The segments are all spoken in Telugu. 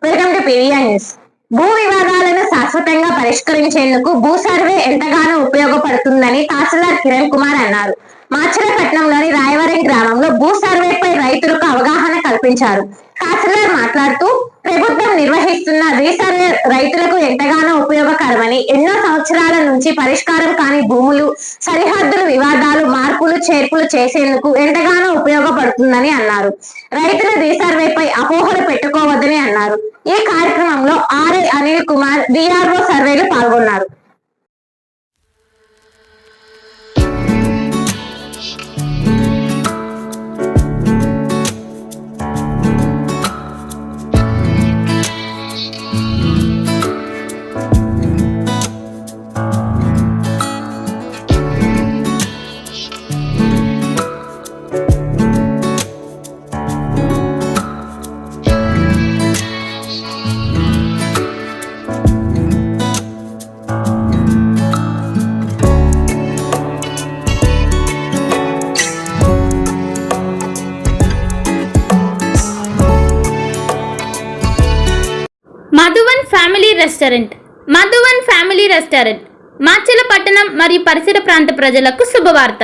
Welcome to PVR news. భూ వివాదాలను శాశ్వతంగా పరిష్కరించేందుకు భూ సర్వే ఎంతగానో ఉపయోగపడుతుందని తహసీల్దార్ కిరణ్ కుమార్ అన్నారు. మాచలపట్నంలోని రాయవరం గ్రామంలో భూ సర్వేపై రైతులకు అవగాహన కల్పించారు. తహసీల్దార్ మాట్లాడుతూ ప్రభుత్వం నిర్వహిస్తున్న రీసర్వే రైతులకు ఎంతగానో ఉపయోగకరమని, ఎన్నో సంవత్సరాల నుంచి పరిష్కారం కాని భూములు, సరిహద్దుల వివాదాలు, మార్పులు చేర్పులు చేసేందుకు ఎంతగానో ఉపయోగపడుతుందని అన్నారు. రైతుల రీసర్వేపై అపోహలు పెట్టుకోవద్దని అన్నారు. ఈ కార్యక్రమంలో ఆర్ఐ అనిల్ కుమార్, డిఆర్ఓ సర్వేలు పాల్గొన్నారు. Madhuvan family restaurant. Madhuvan family restaurant మాచలపట్టణం మరియు పరిసర ప్రాంత ప్రజలకు శుభవార్త.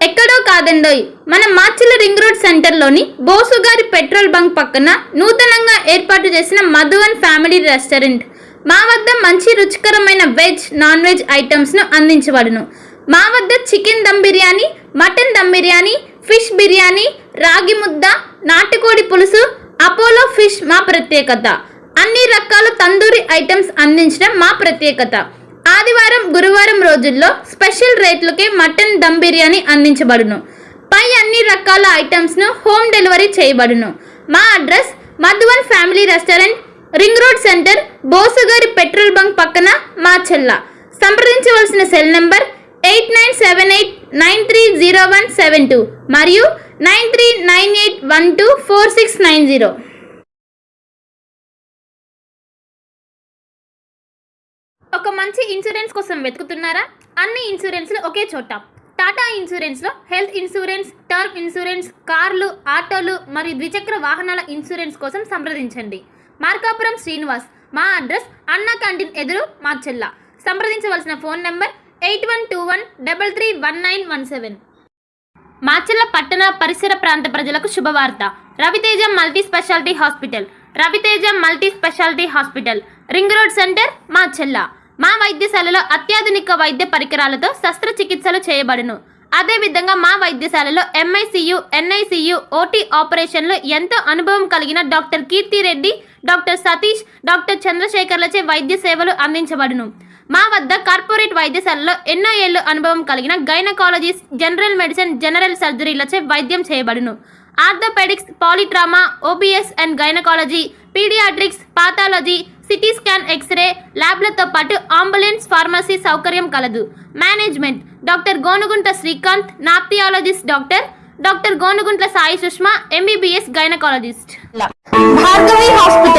ఎక్కడో కాదండోయ్, మన మాచల రింగ్ రోడ్ సెంటర్లోని బోసుగారి పెట్రోల్ బంక్ పక్కన నూతనంగా ఏర్పాటు చేసిన మధువన్ ఫ్యామిలీ రెస్టారెంట్. మా వద్ద మంచి రుచికరమైన వెజ్, నాన్ వెజ్ ఐటమ్స్ను అందించబడును. మా వద్ద chicken dum biryani, mutton dum biryani, fish biryani, ragi mudda, నాటుకోడి పులుసు, అపోలో ఫిష్ మా ప్రత్యేకత. అన్ని రకాల తందూరి ఐటమ్స్ అందించడం మా ప్రత్యేకత. ఆదివారం, గురువారం రోజుల్లో స్పెషల్ రేట్లకే మటన్ దమ్ బిర్యానీ అందించబడును. పై అన్ని రకాల ఐటమ్స్ను హోమ్ డెలివరీ చేయబడును. మా address Madhuvan family restaurant, ring road center, బోసుగారి పెట్రోల్ బంక్ పక్కన, మాచల్ల. సంప్రదించవలసిన సెల్ నెంబర్ 8978930172 మరియు 9398124690. ఒక మంచి ఇన్సూరెన్స్ కోసం వెతుకుతున్నారా? అన్ని ఇన్సూరెన్స్లు ఒకే చోట. టాటా ఇన్సూరెన్స్లో హెల్త్ ఇన్సూరెన్స్, టర్మ్ ఇన్సూరెన్స్, కార్లు, ఆటోలు మరియు ద్విచక్ర వాహనాల ఇన్సూరెన్స్ కోసం సంప్రదించండి. మార్కాపురం శ్రీనివాస్. మా అడ్రస్ అన్నా క్యాంటీన్ ఎదురు, మాచెల్ల. సంప్రదించవలసిన ఫోన్ నెంబర్ 8121331917. మాచెల్ల పట్టణ పరిసర ప్రాంత ప్రజలకు శుభవార్త. Raviteja multi speciality hospital. Raviteja multi speciality hospital, ring road center, Macherla. మా వైద్యశాలలో అత్యాధునిక వైద్య పరికరాలతో శస్త్రచికిత్సలు చేయబడును. అదేవిధంగా మా వైద్యశాలలో ఎంఐసియు, ఎన్ఐసియు, ఓటీ ఆపరేషన్లు ఎంతో అనుభవం కలిగిన doctor Keerthi Reddy, doctor Satish, doctor చంద్రశేఖర్లచే వైద్య సేవలు అందించబడును. మా వద్ద కార్పొరేట్ వైద్యశాలలో ఎన్నో ఏళ్ళు అనుభవం కలిగిన గైనకాలజిస్ట్, జనరల్ మెడిసిన్, జనరల్ సర్జరీలచే వైద్యం చేయబడును. Orthopaedics, polytrauma, OBS and gynaecology, paediatrics, pathology, CT scan, X-ray ల్యాబ్లతో పాటు అంబులెన్స్, ఫార్మసీ సౌకర్యం కలదు. Management doctor Gonuguntla Srikanth, nephrologist doctor Gonuguntla Sai Sushma, MBBS gynaecologist. Bhargavi hospital.